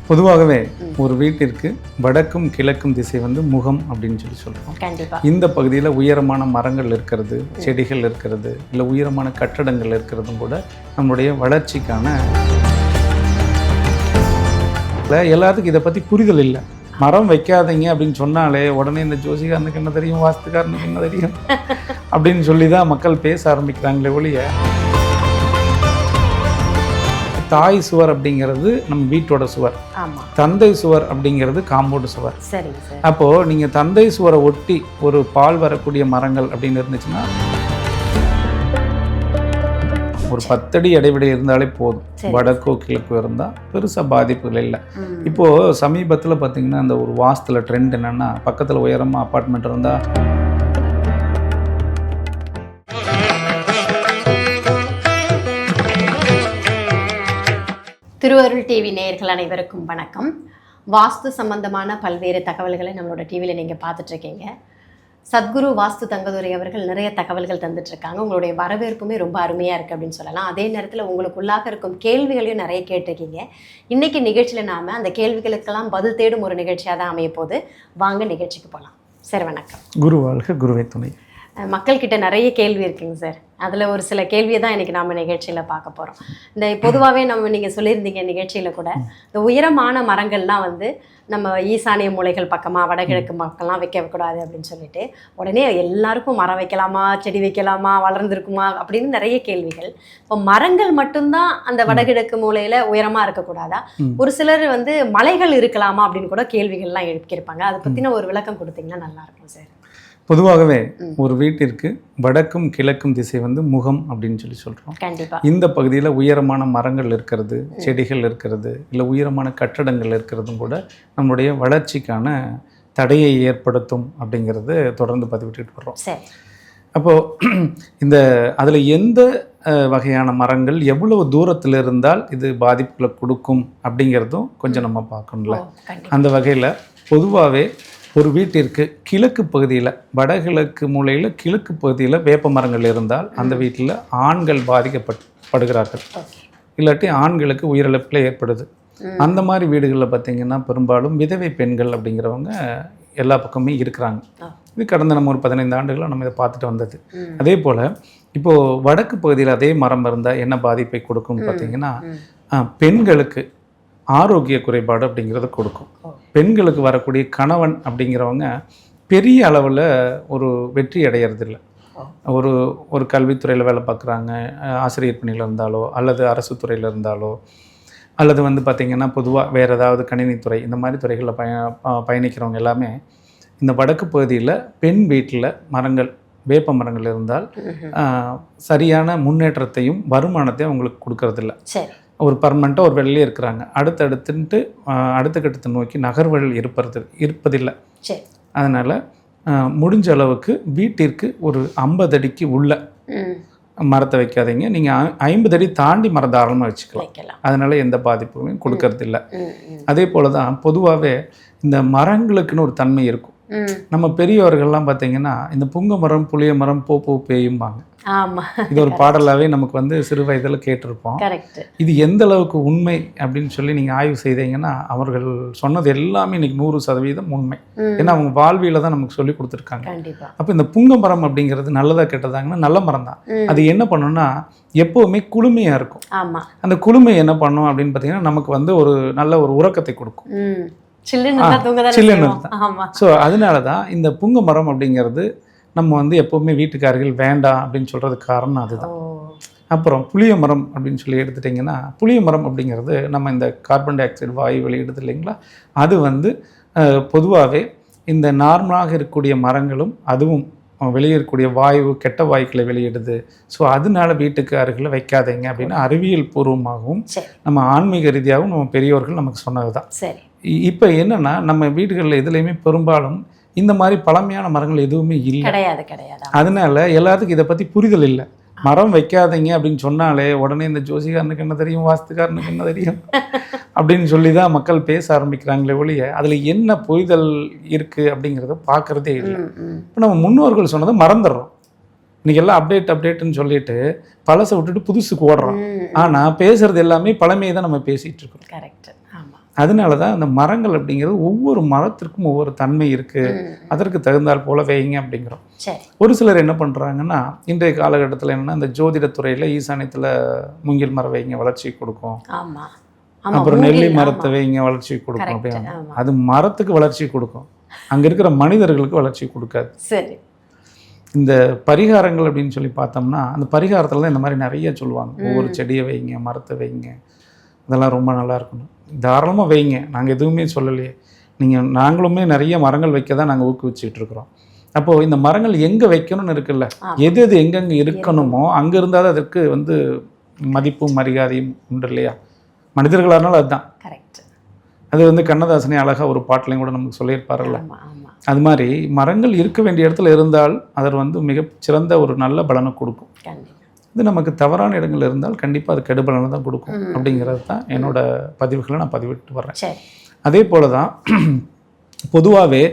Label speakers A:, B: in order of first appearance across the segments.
A: பொதுவாகவே ஒரு வீட்டிற்கு வடக்கும் கிழக்கும் திசை வந்து முகம் அப்படின்னு சொல்கிறோம்.
B: கண்டிப்பா
A: இந்த பகுதியில் உயரமான மரங்கள் இருக்கிறது, செடிகள் இருக்கிறது, இல்லை உயரமான கட்டடங்கள் இருக்கிறதும் கூட நம்மளுடைய வளர்ச்சிக்கான எல்லாத்துக்கும் இதை பற்றி புரிதல் இல்லை. மரம் வைக்காதீங்க அப்படின்னு சொன்னாலே உடனே இந்த ஜோசிகாரனுக்கு என்ன தெரியும், வாஸ்துக்காரனுக்கு என்ன தெரியும் அப்படின்னு சொல்லி தான் மக்கள் பேச ஆரம்பிக்கிறாங்களே ஒழிய, தாய் சுவர் அப்படிங்கிறது நம்ம வீட்டோட சுவர், தந்தை சுவர் அப்படிங்கிறது காம்பவுண்ட் சுவர். அப்போ நீங்க தந்தை சுவரை ஒட்டி ஒரு பால் வரக்கூடிய மரங்கள் அப்படின்னு இருந்துச்சுன்னா ஒரு 10 அடி இடைவெளி இருந்தாலே போதும். வடக்கோ கிழக்கோ இருந்தால் பெருசாக பாதிப்புகள் இல்லை. இப்போது சமீபத்தில் பார்த்தீங்கன்னா அந்த ஒரு வாஸ்துல ட்ரெண்ட் என்னென்னா, பக்கத்தில் உயரமாக அப்பார்ட்மெண்ட் இருந்தால்
B: திருவருள் டிவி நேயர்கள் அனைவருக்கும் வணக்கம். வாஸ்து சம்பந்தமான பல்வேறு தகவல்களை நம்மளோட டிவியில் நீங்கள் பார்த்துட்ருக்கீங்க. சத்குரு வாஸ்து தங்கதுரை அவர்கள் நிறைய தகவல்கள் தந்துட்டுருக்காங்க. உங்களுடைய வரவேற்புமே ரொம்ப அருமையாக இருக்குது அப்படின்னு சொல்லலாம். அதே நேரத்தில் உங்களுக்குள்ளாக இருக்கும் கேள்விகளையும் நிறைய கேட்டிருக்கீங்க. இன்றைக்கி நிகழ்ச்சியில் நாம் அந்த கேள்விகளுக்கெல்லாம் பதில் தேடும் ஒரு நிகழ்ச்சியாக தான் அமைய போது. வாங்க நிகழ்ச்சிக்கு போகலாம். சார் வணக்கம்.
A: குரு வாழ்க, குருவை துணை.
B: மக்கள்கிட்ட நிறைய கேள்வி இருக்குங்க சார். அதில் ஒரு சில கேள்வியை தான் இன்றைக்கி நம்ம நிகழ்ச்சியில் பார்க்க போகிறோம். இந்த பொதுவாகவே நீங்கள் சொல்லியிருந்தீங்க நிகழ்ச்சியில் கூட, இந்த உயரமான மரங்கள்லாம் வந்து நம்ம ஈசானிய மூலைகள் பக்கமாக வடகிழக்கு மக்கள்லாம் வைக்கக்கூடாது அப்படின்னு சொல்லிட்டு உடனே எல்லாருக்கும் மரம் வைக்கலாமா, செடி வைக்கலாமா, வளர்ந்துருக்குமா அப்படின்னு நிறைய கேள்விகள். இப்போ மரங்கள் மட்டும்தான் அந்த வடகிழக்கு மூலையில் உயரமாக இருக்கக்கூடாதா, ஒரு சிலர் வந்து மலைகள் இருக்கலாமா அப்படின்னு கூட கேள்விகள்லாம் எழுப்பியிருப்பாங்க. அதை பற்றின ஒரு விளக்கம் கொடுத்தீங்கன்னா நல்லாயிருக்கும் சார்.
A: பொதுவாகவே ஒரு வீட்டிற்கு வடக்கும் கிழக்கும் திசை வந்து முகம் அப்படின்னு சொல்கிறோம்.
B: கண்டிப்பா
A: இந்த பகுதியில் உயரமான மரங்கள் இருக்கிறது, செடிகள் இருக்கிறது, இல்லை உயரமான கட்டடங்கள் இருக்கிறதும் கூட நம்மளுடைய வளர்ச்சிக்கான தடையை ஏற்படுத்தும் அப்படிங்கிறது தொடர்ந்து பதிவிட்டு வர்றோம். அப்போது இந்த அதில் எந்த வகையான மரங்கள் எவ்வளவு தூரத்தில் இருந்தால் இது பாதிப்புகளை கொடுக்கும் அப்படிங்கிறதும் கொஞ்சம் நம்ம பார்க்கணும்ல. அந்த வகையில் பொதுவாகவே ஒரு வீட்டிற்கு கிழக்கு பகுதியில், வடகிழக்கு மூலையில் கிழக்கு பகுதியில் வேப்ப மரங்கள் இருந்தால் அந்த வீட்டில் ஆண்கள் பாதிக்கப்படுகிறார்கள், இல்லாட்டி ஆண்களுக்கு உயிரிழப்பில் ஏற்படுது. அந்த மாதிரி வீடுகளில் பார்த்திங்கன்னா பெரும்பாலும் விதவை பெண்கள் அப்படிங்கிறவங்க எல்லா பக்கமே இருக்கிறாங்க. இது கடந்த நம்ம ஒரு 15 ஆண்டுகளாக நம்ம இதை பார்த்துட்டு வந்தது. அதே போல் இப்போது வடக்கு பகுதியில் அதே மரம் இருந்தால் என்ன பாதிப்பை கொடுக்கும்னு பார்த்திங்கன்னா, பெண்களுக்கு ஆரோக்கிய குறைபாடு அப்படிங்கிறத கொடுக்கும். பெண்களுக்கு வரக்கூடிய கணவன் அப்படிங்கிறவங்க பெரிய அளவில் ஒரு வெற்றி அடையிறதில்லை. ஒரு கல்வித்துறையில் வேலை பார்க்குறாங்க, ஆசிரியர் பணியில் இருந்தாலோ அல்லது அரசு துறையில் இருந்தாலோ அல்லது வந்து பார்த்திங்கன்னா பொதுவாக வேறு ஏதாவது கணினித்துறை இந்த மாதிரி துறைகளில் பயணிக்கிறவங்க எல்லாமே இந்த வடக்கு பகுதியில் பெண் வீட்டில் மரங்கள், வேப்ப மரங்கள் இருந்தால் சரியான முன்னேற்றத்தையும் வருமானத்தையும் அவங்களுக்கு கொடுக்கறதில்ல. ஒரு பர்மனெண்ட்டாக ஒரு வேலையிலே இருக்கிறாங்க. அடுத்த கட்டத்தை நோக்கி நகர்வுகள் இருப்பதில்லை. அதனால் முடிஞ்ச அளவுக்கு வீட்டிற்கு ஒரு 50 அடிக்கு உள்ள மரத்தை வைக்காதீங்க. நீங்கள் 50 அடி தாண்டி மரம் தாராளமாக வச்சுக்கலாம். அதனால் எந்த பாதிப்புமே கொடுக்கறதில்லை. அதே போல் தான் பொதுவாகவே இந்த மரங்களுக்குன்னு ஒரு தன்மை இருக்கும். நம்ம பெரியவர்கள்லாம் பார்த்தீங்கன்னா இந்த புங்க மரம், புளிய மரம், போ பேயும்பாங்க. இது ஒரு பாடலாகவே நமக்கு வந்து சிறு வயதில் கேட்டிருப்போம். இது எந்த அளவுக்கு உண்மை அப்படின்னு சொல்லி நீங்கள் ஆய்வு செய்தீங்கன்னா அவர்கள் சொன்னது எல்லாமே இன்னைக்கு 100% உண்மை. ஏன்னா அவங்க வாழ்வியல தான் நமக்கு சொல்லி கொடுத்துருக்காங்க. அப்போ இந்த புங்க மரம் அப்படிங்கிறது நல்லதாக கெட்டதாங்கன்னா நல்ல மரம் தான். அது என்ன பண்ணணும்னா எப்போவுமே குளுமையாக இருக்கும். அந்த குளுமை என்ன பண்ணும் அப்படின்னு பார்த்தீங்கன்னா நமக்கு வந்து ஒரு நல்ல ஒரு உறக்கத்தை கொடுக்கும். ஸோ அதனால தான் இந்த புங்க மரம் அப்படிங்கிறது நம்ம வந்து எப்போவுமே வீட்டுக்காரர்கள் வேண்டாம் அப்படின்னு சொல்கிறதுக்கு காரணம் அதுதான். அப்புறம் புளிய மரம் அப்படின்னு சொல்லி எடுத்துட்டிங்கன்னா, புளிய மரம் அப்படிங்கிறது நம்ம இந்த கார்பன் டை ஆக்சைடு வாயு வெளியிடுது இல்லைங்களா, அது வந்து பொதுவாகவே இந்த நார்மலாக இருக்கக்கூடிய மரங்களும் அதுவும் வெளியேறக்கூடிய வாயு, கெட்ட வாயுக்களை வெளியிடுது. ஸோ அதனால வீட்டுக்கு அருகில் வைக்காதீங்க அப்படின்னு அறிவியல் பூர்வமாகவும் நம்ம ஆன்மீக ரீதியாகவும் நம்ம பெரியோர்கள் நமக்கு சொன்னது தான். இப்போ என்னென்னா நம்ம வீடுகளில் எதுலேயுமே பெரும்பாலும் இந்த மாதிரி பழமையான மரங்கள் எதுவுமே இல்லை. அதனால எல்லாத்துக்கும் இதை பற்றி புரிதல் இல்லை. மரம் வைக்காதீங்க அப்படின்னு சொன்னாலே உடனே இந்த ஜோசிகாரனுக்கு என்ன தெரியும், வாஸ்துக்காரனுக்கு என்ன தெரியும் அப்படின்னு சொல்லி தான் மக்கள் பேச ஆரம்பிக்கிறாங்களே ஒழிய அதில் என்ன புரிதல் இருக்குது அப்படிங்கிறத பார்க்குறதே இல்லை. இப்போ நம்ம முன்னோர்கள் சொன்னதை மறந்துடுறோம். இன்றைக்கி எல்லாம் அப்டேட்டுன்னு சொல்லிட்டு பழசை விட்டுட்டு புதுசுக்கு ஓடுறோம். ஆனால் பேசுகிறது எல்லாமே பழமையை தான் நம்ம பேசிகிட்டு இருக்கோம். அதனால தான் அந்த மரங்கள் அப்படிங்கிறது ஒவ்வொரு மரத்திற்கும் ஒவ்வொரு தன்மை இருக்குது, அதற்கு தகுந்தால் போல வைங்க அப்படிங்கிறோம். ஒரு சிலர் என்ன பண்ணுறாங்கன்னா, இன்றைய காலகட்டத்தில் என்னென்னா இந்த ஜோதிடத்துறையில் ஈசானியத்தில் மூங்கில் மரம் வைங்க வளர்ச்சி கொடுக்கும், அப்புறம் நெல்லி மரத்தை வைங்க வளர்ச்சி கொடுக்கும் அப்படின்னா, அது மரத்துக்கு வளர்ச்சி கொடுக்கும், அங்கே இருக்கிற மனிதர்களுக்கு வளர்ச்சி கொடுக்காது.
B: சரி.
A: இந்த பரிகாரங்கள் அப்படின்னு சொல்லி பார்த்தோம்னா, அந்த பரிகாரத்தில் தான் இந்த மாதிரி நிறைய சொல்லுவாங்க. ஒவ்வொரு செடியை வைங்க, மரத்தை வைங்க, இதெல்லாம் ரொம்ப நல்லா இருக்கணும், தாராளமாக வைங்க, நாங்கள் எதுவுமே சொல்லலையே, நாங்களுமே நிறைய மரங்கள் வைக்க தான் நாங்கள் ஊக்குவிச்சுட்டு இருக்கிறோம். அப்போது இந்த மரங்கள் எங்கே வைக்கணும்னு இருக்குல்ல, எது எது எங்கெங்கே இருக்கணுமோ அங்கே இருந்தால் தான் அதற்கு மதிப்பும் மரியாதையும் உண்டு இல்லையா? மனிதர்களானாலும் அதுதான். அது கண்ணதாசனே அழகாக ஒரு பாட்டிலையும் கூட நமக்கு சொல்லியிருப்பார்ல. அது மாதிரி மரங்கள் இருக்க வேண்டிய இடத்துல இருந்தால் அது மிக சிறந்த ஒரு நல்ல பலனை கொடுக்கும். இது நமக்கு தவறான இடங்கள் இருந்தால் கண்டிப்பாக அது கெடுபலனை தான் கொடுக்கும் அப்படிங்கிறது தான் என்னோட பதிவுகளை நான் பதிவிட்டு வர்றேன். அதே போல தான் பொதுவாகவே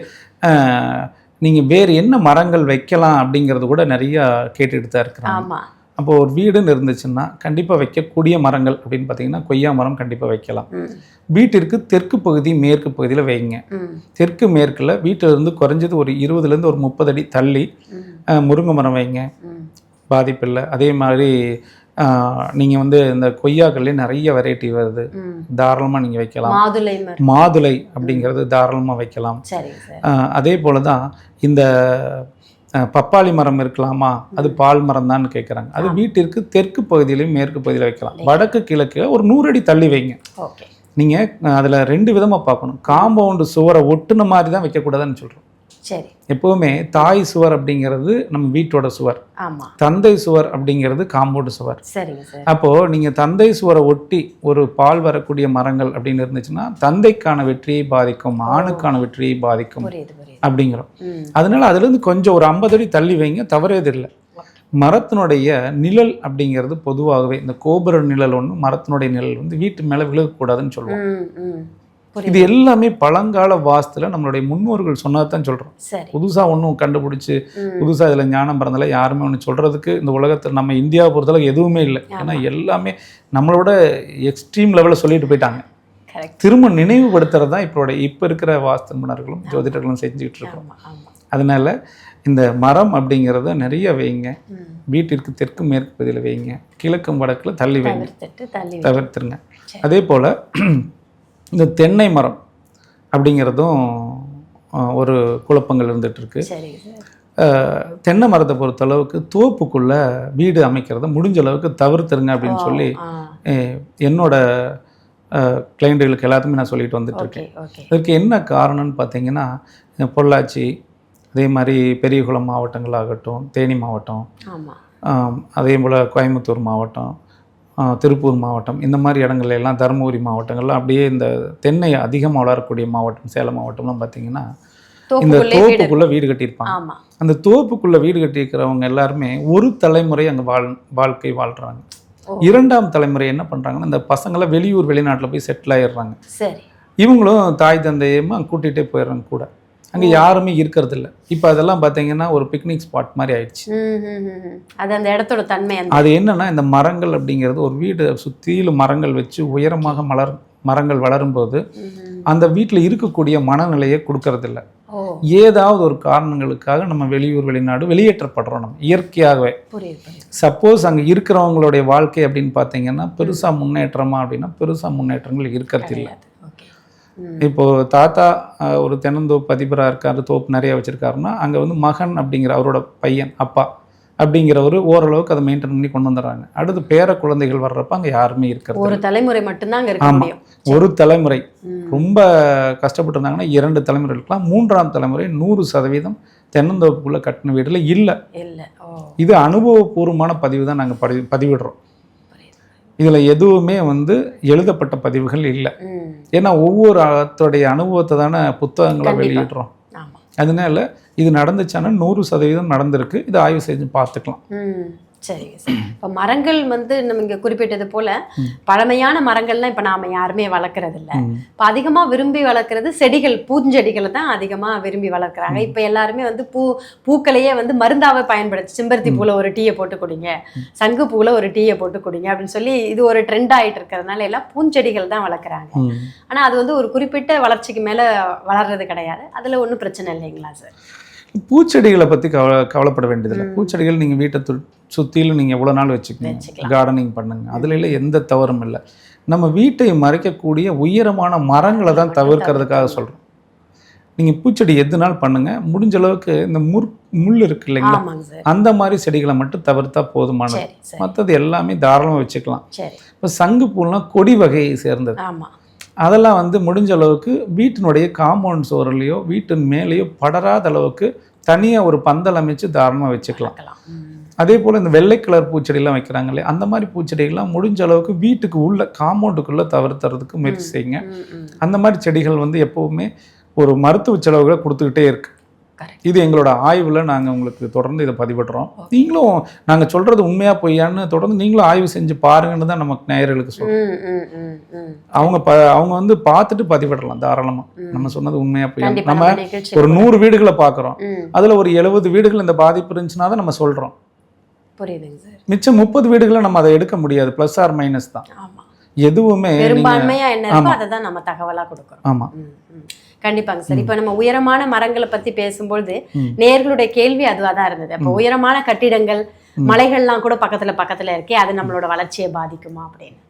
A: நீங்கள் வேறு என்ன மரங்கள் வைக்கலாம் அப்படிங்கிறது கூட நிறையா கேட்டுட்டு தான் இருக்கிறாங்க. அப்போது ஒரு வீடுன்னு இருந்துச்சுன்னா கண்டிப்பாக வைக்கக்கூடிய மரங்கள் அப்படின்னு பார்த்தீங்கன்னா கொய்யா மரம் கண்டிப்பாக வைக்கலாம். வீட்டிற்கு தெற்கு பகுதி மேற்கு பகுதியில் வைங்க. தெற்கு மேற்கில் வீட்டிலிருந்து குறைஞ்சது ஒரு 20லேருந்து ஒரு 30 அடி தள்ளி முருங்கை மரம் வைங்க, பாதிப்பில்லை. அதே மாதிரி நீங்கள் இந்த கொய்யாக்கள்லேயே நிறைய வெரைட்டி வருது, தாராளமாக நீங்கள் வைக்கலாம். மாதுளை அப்படிங்கிறது தாராளமாக வைக்கலாம். அதே போல தான் இந்த பப்பாளி மரம் இருக்கலாமா, அது பால் மரம் தான் கேட்குறாங்க. அது வீட்டிற்கு தெற்கு பகுதியிலையும் மேற்கு பகுதியில் வைக்கலாம். வடக்கு கிழக்கு ஒரு 100 அடி தள்ளி வைங்க. நீங்கள் அதில் 2 விதமாக பார்க்கணும். காம்பவுண்டு சுவரை ஒட்டுன மாதிரி தான் வைக்கக்கூடாதுன்னு சொல்கிறோம். எப்போவுமே தாய் சுவர் அப்படிங்கிறது நம்ம வீட்டோட சுவர், தந்தை சுவர் அப்படிங்கிறது காம்பவுண்டு சுவர். அப்போது நீங்கள் தந்தை சுவரை ஒட்டி ஒரு பால் வரக்கூடிய மரங்கள் அப்படின்னு இருந்துச்சுன்னா தந்தைக்கான வெற்றியை பாதிக்கும், ஆணுக்கான வெற்றியை பாதிக்கும் அப்படிங்கிறோம். அதனால அதுலேருந்து கொஞ்சம் ஒரு 50 அடி தள்ளி வைங்க, தவறேது இல்லை. மரத்தினுடைய நிழல் அப்படிங்கிறது பொதுவாகவே இந்த கோபுர நிழல் ஒன்று, மரத்தினுடைய நிழல் வீட்டு மேலே விழுகக்கூடாதுன்னு சொல்லுவோம். இது எல்லாமே பழங்கால வாஸ்துல நம்மளுடைய முன்னோர்கள் சொன்னதான் சொல்றோம். புதுசாக ஒன்றும் கண்டுபிடிச்சி புதுசாக இதில் ஞானம் பிறந்தல யாருமே ஒன்று சொல்றதுக்கு இந்த உலகத்தில் நம்ம இந்தியாவை பொறுத்தளவுக்கு எதுவுமே இல்லை. ஏன்னா எல்லாமே நம்மளோட எக்ஸ்ட்ரீம் லெவலில் சொல்லிட்டு போயிட்டாங்க. திரும்ப நினைவுபடுத்துறது தான் இப்போ இருக்கிற வாஸ்து நிபுணர்களும் ஜோதிடர்களும் செஞ்சுக்கிட்டு இருக்கோம். அதனால இந்த மரம் அப்படிங்கிறத நிறைய வைங்க. வீட்டிற்கு தெற்கு மேற்கு பகுதியில் வைங்க, கிழக்கும் வடக்கில் தள்ளி வைங்க, தவிர்த்துருங்க. அதே போல் இந்த தென்னை மரம் அப்படிங்கிறதும் ஒரு குழப்பங்கள் இருந்துகிட்ருக்கு. தென்னை மரத்தை பொறுத்தளவுக்கு தோப்புக்குள்ளே வீடு அமைக்கிறத முடிஞ்ச அளவுக்கு தவிர்த்துருங்க அப்படின்னு சொல்லி என்னோட கிளைண்ட்டுகளுக்கு எல்லாத்துக்குமே நான் சொல்லிட்டு வந்துட்டுருக்கேன். இதற்கு என்ன காரணம்னு பார்த்தீங்கன்னா, பொள்ளாச்சி, அதே மாதிரி பெரியகுளம் மாவட்டங்களாகட்டும், தேனி மாவட்டம், அதே போல் கோயம்புத்தூர் மாவட்டம், திருப்பூர் மாவட்டம், இந்த மாதிரி இடங்கள்ல எல்லாம், தருமபுரி மாவட்டங்கள்லாம் அப்படியே இந்த தென்னை அதிகமாக வளரக்கூடிய மாவட்டம், சேலம் மாவட்டம்லாம் பார்த்திங்கன்னா இந்த தோப்புக்குள்ளே வீடு கட்டியிருப்பாங்க. அந்த தோப்புக்குள்ளே வீடு கட்டியிருக்கிறவங்க எல்லாருமே ஒரு தலைமுறை அங்கே வாழ்க்கை வாழ்கிறாங்க. 2ஆம் தலைமுறை என்ன பண்ணுறாங்கன்னா, இந்த பசங்களை வெளியூர் வெளிநாட்டில் போய் செட்டில் ஆகிடுறாங்க. இவங்களும் தாய் தந்தையுமா கூட்டிகிட்டே போயிடுறாங்க கூட, அங்கே யாருமே இருக்கிறது இல்லை. இப்போ அதெல்லாம் பார்த்தீங்கன்னா ஒரு பிக்னிக் ஸ்பாட் மாதிரி ஆயிடுச்சு.
B: அது அந்த இடத்தோட தன்மை.
A: அது என்னன்னா, இந்த மரங்கள் அப்படிங்கிறது ஒரு வீடு சுற்றிலும் மரங்கள் வச்சு உயரமாக மரங்கள் வளரும்போது அந்த வீட்டில் இருக்கக்கூடிய மனநிலையை கொடுக்கறதில்ல. ஏதாவது ஒரு காரணங்களுக்காக நம்ம வெளியூர் வெளிநாடு வெளியேற்றப்படுறோம் நம்ம இயற்கையாகவே. சப்போஸ் அங்கே இருக்கிறவங்களுடைய வாழ்க்கை அப்படின்னு பார்த்தீங்கன்னா பெருசாக முன்னேற்றமா அப்படின்னா பெருசாக முன்னேற்றங்கள் இருக்கிறது இல்லை. இப்போது தாத்தா ஒரு தென்னந்தோப்பு அதிபராக இருக்கார், தோப்பு நிறைய வச்சுருக்காருன்னா அங்கே மகன் அப்படிங்கிற அவரோட பையன் அப்பா அப்படிங்கிறவர் ஓரளவுக்கு அதை மெயின்டைன் பண்ணி கொண்டு வந்துடுறாங்க. அடுத்து பேர குழந்தைகள் வர்றப்ப அங்கே யாருமே இருக்கிறது,
B: ஒரு தலைமுறை மட்டும்தான் அங்கே இருக்க முடியும்.
A: ஒரு தலைமுறை ரொம்ப கஷ்டப்பட்டு இருந்தாங்கன்னா 2 தலைமுறை இருக்கலாம். 3ஆம் தலைமுறை 100% தென்னந்தோப்புக்குள்ளே கட்டின வீட்டில் இல்லை. இது அனுபவபூர்வமான பதிவு தான் நாங்கள் பதிவிடுறோம். இதில் எதுவுமே எழுதப்பட்ட பதிவுகள் இல்லை. ஏன்னா ஒவ்வொரு அதோடைய அனுபவத்தை தானே புத்தகங்களை வெளியிடுறோம். அதனால இது நடந்துச்சானா 100% நடந்திருக்கு. இதை ஆய்வு செஞ்சு பார்த்துக்கலாம்.
B: சரிங்க சார். இப்போ மரங்கள் வந்து நம்ம இங்கே குறிப்பிட்டது போல பழமையான மரங்கள்லாம் இப்போ நாம் யாருமே வளர்க்குறது இல்லை. இப்போ அதிகமாக விரும்பி வளர்க்குறது செடிகள், பூஞ்செடிகளை தான் அதிகமாக விரும்பி வளர்க்குறாங்க. இப்போ எல்லாருமே வந்து பூக்களையே வந்து மருந்தாவை பயன்படுத்தி, செம்பருத்தி பூவில் ஒரு டீயை போட்டு குடிங்க, சங்கு பூவில் ஒரு டீயை போட்டு குடிங்க அப்படின்னு சொல்லி இது ஒரு ட்ரெண்ட் ஆகிட்டு இருக்கிறதுனால எல்லாம் பூஞ்செடிகள் தான் வளர்க்குறாங்க. ஆனால் அது வந்து ஒரு குறிப்பிட்ட வளர்ச்சிக்கு மேலே வளர்றது கிடையாது. அதில் ஒன்றும் பிரச்சனை இல்லைங்களா சார்?
A: பூச்செடிகளை பற்றி கவலைப்பட வேண்டியதில்லை. பூச்செடிகள் நீங்கள் வீட்டை சுற்றிலும் நீங்கள் எவ்வளோ நாள் வச்சுக்கோங்க, கார்டனிங் பண்ணுங்க, அதுல எல்லாம் எந்த தவறும் இல்லை. நம்ம வீட்டை மறைக்கக்கூடிய உயரமான மரங்களை தான் தவிர்க்கிறதுக்காக சொல்கிறோம். நீங்கள் பூச்செடி எதுனாலும் பண்ணுங்கள், முடிஞ்ச அளவுக்கு இந்த முள் இருக்கு இல்லைங்களா, அந்த மாதிரி செடிகளை மட்டும் தவிர்த்தா போதுமானது. மற்றது எல்லாமே தாராளமாக வச்சுக்கலாம். இப்போ சங்கு பூலாம் கொடி வகையை சேர்ந்தது. அதெல்லாம் வந்து முடிஞ்ச அளவுக்கு வீட்டினுடைய காம்பவுண்ட் சோறுலையோ வீட்டின் மேலேயோ படராத அளவுக்கு தனியாக ஒரு பந்தல் அமைச்சு தாராளமாக வச்சுக்கலாம். அதே போல் இந்த வெள்ளை கலர் பூச்செடியெல்லாம் வைக்கிறாங்க இல்லையா, அந்த மாதிரி பூச்செடிகள்லாம் முடிஞ்ச அளவுக்கு வீட்டுக்கு உள்ள காம்பவுண்டுக்குள்ளே தவிர்த்துறதுக்கு முயற்சி செய்யுங்க. அந்த மாதிரி செடிகள் வந்து எப்போவுமே ஒரு மருத்துவ செலவுகளை கொடுத்துக்கிட்டே இருக்கு. இது எங்களோட ஆய்வில் நாங்கள் உங்களுக்கு தொடர்ந்து இதை பதிவிடுறோம். நீங்களும் நாங்கள் சொல்கிறது உண்மையாக பொய்யான்னு தொடர்ந்து நீங்களும் ஆய்வு செஞ்சு பாருங்கன்னு தான் நமக்கு நேயர்களுக்கு சொல்கிறோம். அவங்க வந்து பார்த்துட்டு பதிவிடலாம் தாராளமாக. நம்ம சொன்னது உண்மையாக பொய்யா, நம்ம ஒரு 100 வீடுகளை பார்க்குறோம், அதில் ஒரு 70 வீடுகள் இந்த பாதிப்பு இருந்துச்சுன்னா தான் நம்ம சொல்கிறோம்.
B: புரியுதுங்க சார்.
A: மிச்சம் 30 வீடுகளை நம்ம அதை எடுக்க முடியாது, ப்ளஸ் ஆர் மைனஸ் தான். எதுவுமே
B: பெரும்பான்மையா என்ன இருக்கோ அதை தான் நம்ம தகவலாக கொடுக்குறோம்.
A: ஆமாம்,
B: கண்டிப்பாங்க சார். இப்போ நம்ம உயரமான மரங்களை பற்றி பேசும்பொழுது நேயர்களுடைய கேள்வி அதுவாக தான் இருந்தது. அப்போ உயரமான கட்டிடங்கள், மலைகள்லாம் கூட பக்கத்தில் இருக்கே, அது நம்மளோட வளர்ச்சியை பாதிக்குமா அப்படின்னு?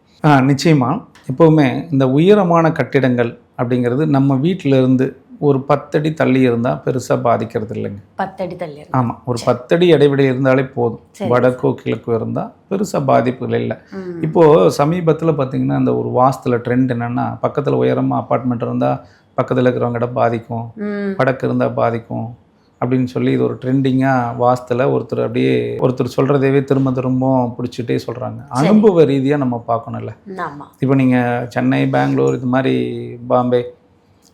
A: நிச்சயமா. எப்போவுமே இந்த உயரமான கட்டிடங்கள் அப்படிங்கிறது நம்ம வீட்டில இருந்து ஒரு 10 அடி தள்ளி இருந்தால் பெருசாக பாதிக்கிறது இல்லைங்க.
B: 10 அடி தள்ளி?
A: ஆமாம், ஒரு 10 அடி இடைவெளி இருந்தாலே போதும். வடக்கோ கிழக்கோ இருந்தால் பெருசாக பாதிப்புகள் இல்லை. இப்போது சமீபத்தில் பார்த்தீங்கன்னா அந்த ஒரு வாஸ்துல ட்ரெண்ட் என்னென்னா, பக்கத்தில் உயரமாக அப்பார்ட்மெண்ட் இருந்தால் பக்கத்தில் இருக்கிறவங்கிட்ட பாதிக்கும், வடக்கு இருந்தால் பாதிக்கும் அப்படின்னு சொல்லி இது ஒரு ட்ரெண்டிங்காக வாஸ்துல ஒருத்தர் சொல்கிறதேவே திரும்ப பிடிச்சிட்டே சொல்கிறாங்க. அனுபவ ரீதியாக நம்ம பார்க்கணும்ல. இப்போ நீங்கள் சென்னை, பெங்களூர், இது மாதிரி பாம்பே,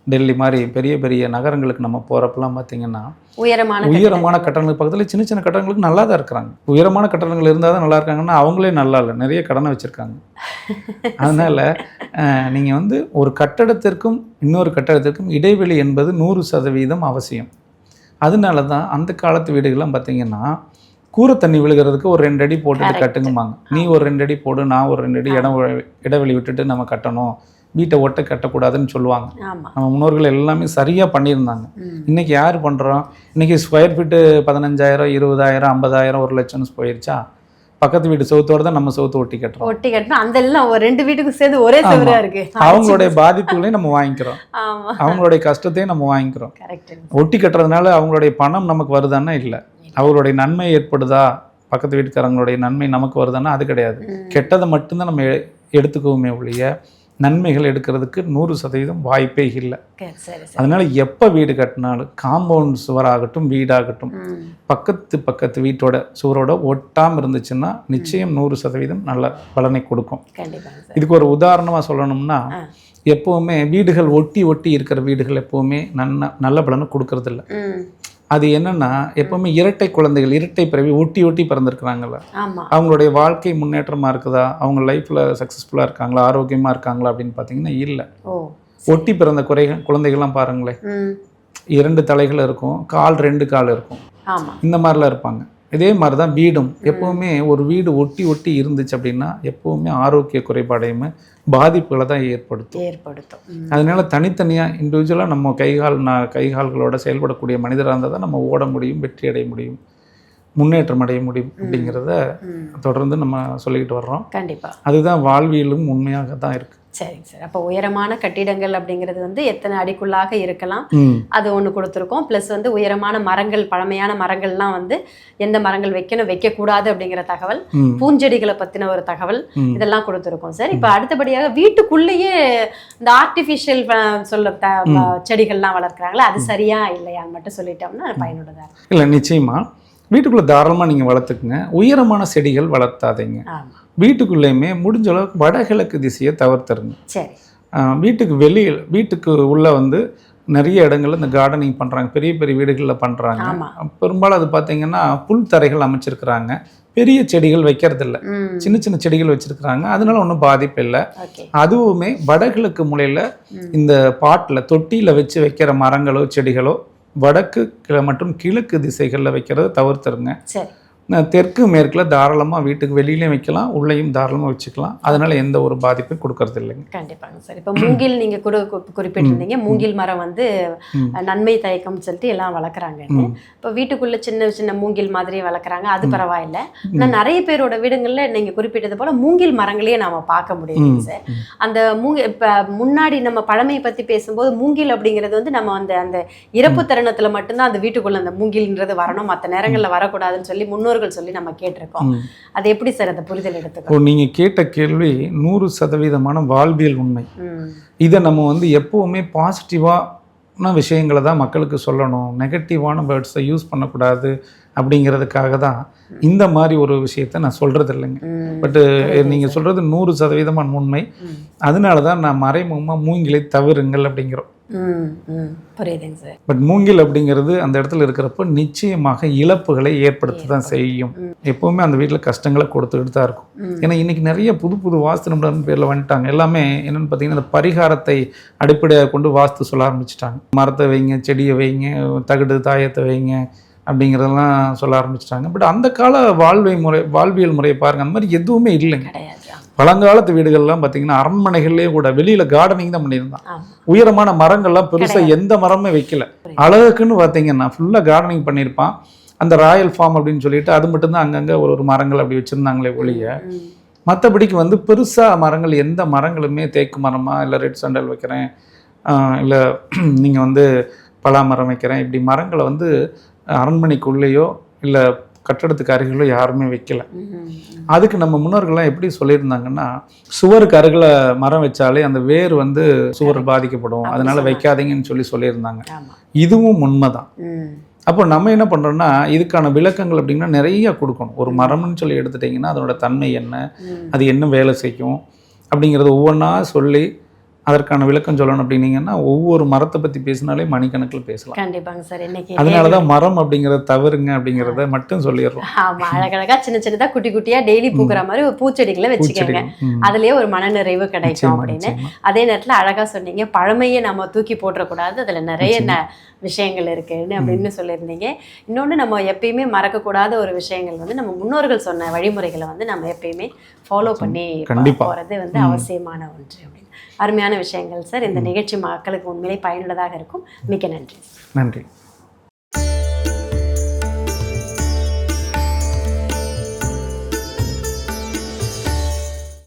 A: டெல்லி மாதிரி பெரிய பெரிய நகரங்களுக்கு நம்ம போகிறப்பெல்லாம் பார்த்தீங்கன்னா உயரமான கட்டடங்களுக்கு பக்கத்தில் சின்ன சின்ன கட்டடங்களுக்கு நல்லா தான் இருக்கிறாங்க. உயரமான கட்டடங்கள் இருந்தால் தான் நல்லா இருக்காங்கன்னா அவங்களே நல்லா இல்லை, நிறைய கடனை வச்சுருக்காங்க. அதனால் நீங்கள் வந்து ஒரு கட்டடத்திற்கும் இன்னொரு கட்டடத்திற்கும் இடைவெளி என்பது 100% அவசியம். அதனால தான் அந்த காலத்து வீடுகள்லாம் பார்த்தீங்கன்னா கூரை தண்ணி விழுகிறதுக்கு ஒரு 2 அடி போட்டுட்டு கட்டுங்குமாங்க. நீ ஒரு 2 அடி போடு, நான் ஒரு 2 அடி இடைவெளி விட்டுட்டு நம்ம கட்டணும், வீட்டை ஒட்ட கட்டக்கூடாதுன்னு சொல்லுவாங்க. நம்ம முன்னோர்கள் எல்லாமே சரியாக பண்ணியிருந்தாங்க. இன்றைக்கி யார் பண்ணுறோம்? இன்றைக்கி ஸ்கொயர் ஃபீட்டு 15,000, 20,000, 50,000, 1 லட்சம்னு போயிடுச்சா, பக்கத்து வீட்டு சவுத்தோட தான் நம்ம சவுத்து ஒட்டி கட்டுறோம். அந்த எல்லாம் 2 வீட்டுக்கு சேர்ந்து ஒரே சவுரா இருக்கு. அவங்களுடைய பாதிப்புகளையும் நம்ம வாங்கிக்கிறோம், அவங்களுடைய கஷ்டத்தையும் நம்ம வாங்கிக்கிறோம். ஒட்டி கட்டுறதுனால அவங்களுடைய பணம் நமக்கு வருதான்னா இல்லை, அவங்களுடைய நன்மை ஏற்படுதா, பக்கத்து வீட்டுக்காரங்களுடைய நன்மை நமக்கு வருதான்னா அது கிடையாது. கெட்டதை மட்டும்தான் நம்ம எடுத்துக்குவோமே ஒழிய நன்மைகள் எடுக்கிறதுக்கு 100% வாய்ப்பே இல்லை. அதனால எப்போ வீடு கட்டினாலும் காம்பவுண்ட் சுவராகட்டும் வீடாகட்டும் பக்கத்து வீட்டோட சுவரோட ஒட்டாமல் இருந்துச்சுன்னா நிச்சயம் 100% நல்ல பலனை கொடுக்கும். இதுக்கு ஒரு உதாரணமாக சொல்லணும்னா, எப்போவுமே வீடுகள் ஒட்டி இருக்கிற வீடுகள் எப்போவுமே நல்ல பலனை கொடுக்கறதில்ல. அது என்னன்னா, எப்பவுமே இரட்டை குழந்தைகள், இரட்டை பிறவி ஒட்டி பிறந்திருக்கிறாங்கல்ல, அவங்களுடைய வாழ்க்கை முன்னேற்றமாக இருக்குதா, அவங்க லைஃப்பில் சக்ஸஸ்ஃபுல்லாக இருக்காங்களா, ஆரோக்கியமாக இருக்காங்களா அப்படின்னு பார்த்தீங்கன்னா இல்லை. ஒட்டி பிறந்த குழந்தைகள்லாம் பாருங்களேன், 2 தலைகள் இருக்கும், 2 கால் இருக்கும், இந்த மாதிரிலாம் இருப்பாங்க. இதே மாதிரி தான் வீடும். எப்போவுமே ஒரு வீடு ஒட்டி இருந்துச்சு அப்படின்னா எப்போவுமே ஆரோக்கிய குறைபாடையுமே பாதிப்புகளை தான் ஏற்படுத்தும். அதனால தனித்தனியாக இண்டிவிஜுவலாக நம்ம கைகால்களோட செயல்படக்கூடிய மனிதராக இருந்தால் தான் நம்ம ஓட முடியும், வெற்றி அடைய முடியும், முன்னேற்றம் அடைய முடியும் அப்படிங்கிறத தொடர்ந்து நம்ம சொல்லிக்கிட்டு வர்றோம். கண்டிப்பாக அதுதான் வாழ்வியலும் உண்மையாக தான் இருக்குது.
B: சரிங்க சார். அப்போ உயரமான கட்டிடங்கள் அப்படிங்கிறது வந்து எத்தனை அடிக்குள்ளாக இருக்கலாம், அது ஒன்று கொடுத்துருக்கோம். ப்ளஸ் வந்து உயரமான மரங்கள், பழமையான மரங்கள்லாம் வந்து எந்த மரங்கள் வைக்கக்கூடாது அப்படிங்கிற தகவல், பூஞ்செடிகளை பற்றின ஒரு தகவல், இதெல்லாம் கொடுத்துருக்கோம் சார். இப்போ அடுத்தபடியாக வீட்டுக்குள்ளேயே இந்த ஆர்டிஃபிஷியல் செடிகள்லாம் வளர்க்குறாங்களா, அது சரியா இல்லையான்னு மட்டும் சொல்லிட்டோம்னா பயனுள்ளதாக இருக்கும்.
A: இல்லை, நிச்சயமாக வீட்டுக்குள்ளே தாராளமாக நீங்கள் வளர்த்துக்குங்க. உயரமான செடிகள் வளர்த்தாதீங்க. வீட்டுக்குள்ளேயுமே முடிஞ்ச அளவுக்கு வடகிழக்கு திசையை தவிர்த்துருங்க. வீட்டுக்கு உள்ளே வந்து நிறைய இடங்கள்ல இந்த கார்டனிங் பண்ணுறாங்க, பெரிய பெரிய வீடுகளில் பண்ணுறாங்க. பெரும்பாலும் அது பார்த்தீங்கன்னா புல் தரைகள் அமைச்சிருக்கிறாங்க, பெரிய செடிகள் வைக்கிறது இல்லை, சின்ன சின்ன செடிகள் வச்சிருக்கிறாங்க. அதனால ஒன்றும் பாதிப்பு இல்லை. அதுவுமே வடகிழக்கு மூலையில் இந்த பாட்டில் தொட்டியில் வச்சு வைக்கிற மரங்களோ செடிகளோ வடக்கு மற்றும் கிழக்கு திசைகளில் வைக்கிறத தவிர்த்துருங்க. தெற்கு மேற்கில் தாராளமாக வீட்டுக்கு வெளியிலையும் வைக்கலாம், உள்ளேயும் தாராளமாக வச்சுக்கலாம். அதனால எந்த ஒரு பாதிப்பும் கொடுக்கறது இல்லைங்க.
B: கண்டிப்பாங்க சார். இப்போ மூங்கில் நீங்கள் குறிப்பிட்டிருந்தீங்க, மூங்கில் மரம் வந்து நன்மை தயக்கம்னு சொல்லிட்டு எல்லாம் வளர்க்குறாங்க. இப்போ வீட்டுக்குள்ளே சின்ன சின்ன மூங்கில் மாதிரி வளர்க்குறாங்க, அது பரவாயில்லை. ஆனால் நிறைய பேரோட வீடுங்களில் நீங்கள் குறிப்பிட்டது போல் மூங்கில் மரங்களையே நாம் பார்க்க முடியுது சார். அந்த இப்போ முன்னாடி நம்ம பழமையை பற்றி பேசும்போது மூங்கில் அப்படிங்கிறது வந்து நம்ம அந்த இறப்பு தருணத்தில் மட்டும்தான் அந்த வீட்டுக்குள்ளே அந்த மூங்கில்ன்றது வரணும், மற்ற நேரங்களில் வரக்கூடாதுன்னு சொல்லி முன்னோர்கள் சொல்லி நம்ம கேட்டிருக்கோம். அது எப்படி சார் அந்த புரிதல் எடுத்துக்கணும்?
A: நீங்க கேட்ட கேள்வி 100% வாழ்வியல் உண்மை. இதை நம்ம வந்து எப்பவுமே பாசிட்டிவான விஷயங்களை தான் மக்களுக்கு சொல்லணும், நெகட்டிவான வேர்ட்ஸை யூஸ் பண்ணக்கூடாது அப்படிங்கிறதுக்காக தான் இந்த மாதிரி ஒரு விஷயத்த நான் சொல்றது இல்லைங்க. பட்டு நீங்க சொல்றது 100% உண்மை. அதனால தான் நான் மறைமுகமாக மூங்கிலை தவிருங்கள் அப்படிங்கிறோம்.
B: புரியுதுங்க சார்.
A: பட் மூங்கில் அப்படிங்கிறது அந்த இடத்துல இருக்கிறப்ப நிச்சயமாக இழப்புகளை ஏற்படுத்த தான் செய்யும். எப்பவுமே அந்த வீட்டில் கஷ்டங்களை கொடுத்துக்கிட்டு தான் இருக்கும். ஏன்னா இன்னைக்கு நிறைய புது புது வாஸ்து நிபுணர் பேரில் வந்துட்டாங்க. எல்லாமே என்னென்னு பார்த்தீங்கன்னா இந்த பரிகாரத்தை அடிப்படையாக கொண்டு வாஸ்து சொல்ல ஆரம்பிச்சிட்டாங்க. மரத்தை வைங்க, செடியை வைங்க, தகடு தாயத்தை வைங்க அப்படிங்கிறதெல்லாம் சொல்ல ஆரம்பிச்சிட்டாங்க. பட் அந்த கால வாழ்வியல் முறையை பாருங்கள், அந்த மாதிரி எதுவுமே இல்லைங்க. பழங்காலத்து வீடுகள்லாம் பார்த்தீங்கன்னா அரண்மனைகள்லேயே கூட வெளியில் கார்டனிங் தான் பண்ணியிருந்தான். உயரமான மரங்கள்லாம் பெருசாக எந்த மரமே வைக்கல. அழகுக்குன்னு பார்த்தீங்கன்னா ஃபுல்லாக கார்டனிங் பண்ணியிருப்பான். அந்த ராயல் ஃபார்ம் அப்படின்னு சொல்லிட்டு அது மட்டும்தான் அங்கங்கே ஒரு மரங்கள் அப்படி வச்சுருந்தாங்களே ஒழிய, மற்றபடிக்கு வந்து பெருசாக மரங்கள் எந்த மரங்களுமே தேக்கு மரமாக இல்லை ரெட் சாண்டல் வைக்கிறேன், இல்லை நீங்கள் வந்து பலா மரம் வைக்கிறேன், இப்படி மரங்களை வந்து அரண்மனைக்குள்ளேயோ இல்லை கட்டடத்துக்கு அருகிலோ யாருமே வைக்கல. அதுக்கு நம்ம முன்னோர்கள்லாம் எப்படி சொல்லியிருந்தாங்கன்னா, சுவருக்கு அருகில் மரம் வச்சாலே அந்த வேர் வந்து சுவர் பாதிக்கப்படும், அதனால வைக்காதீங்கன்னு சொல்லியிருந்தாங்க. இதுவும் உண்மைதான். அப்போ நம்ம என்ன பண்ணுறோம்னா இதுக்கான விளக்கங்கள் அப்படின்னா நிறைய கொடுக்கணும். ஒரு மரம்னு சொல்லி எடுத்துட்டிங்கன்னா அதனோட தன்மை என்ன, அது என்ன வேலை செய்யும் அப்படிங்கிறத ஒவ்வொன்றா சொல்லி அதற்கான விளக்கம் சொல்லணும். அப்படின்னீங்கன்னா ஒவ்வொரு மரத்தை பற்றி பேசினாலே மணிக்கணக்கில் பேசலாம்.
B: கண்டிப்பாங்க சார். இன்னைக்கு
A: அதனாலதான் மரம் அப்படிங்கிறத தவிருங்க அப்படிங்கிறத மட்டும் சொல்லிடுறோம்.
B: ஆமா, அழகழகா சின்ன சின்னதா குட்டி குட்டியா டெய்லி பூக்கிற மாதிரி ஒரு பூச்செடிகளை வச்சுக்கோங்க, அதுலயே ஒரு மனநிறைவு கிடைக்கும் அப்படின்னு. அதே நேரத்துல அழகா சொன்னீங்க, பழமையை நம்ம தூக்கி போட்டுறக்கூடாது, அதுல நிறைய விஷயங்கள் இருக்குன்னு அப்படின்னு சொல்லியிருந்தீங்க. இன்னொன்று நம்ம எப்பயுமே மறக்கக்கூடாத ஒரு விஷயங்கள் வந்து நம்ம முன்னோர்கள் சொன்ன வழிமுறைகளை வந்து நம்ம எப்பயுமே ஃபாலோ பண்ணி போகிறது வந்து அவசியமான ஒன்று அப்படின்னு. அருமையான விஷயங்கள் சார். இந்த நிகழ்ச்சி மக்களுக்கு உண்மையிலே பயனுள்ளதாக இருக்கும். மிக்க நன்றி.
A: நன்றி.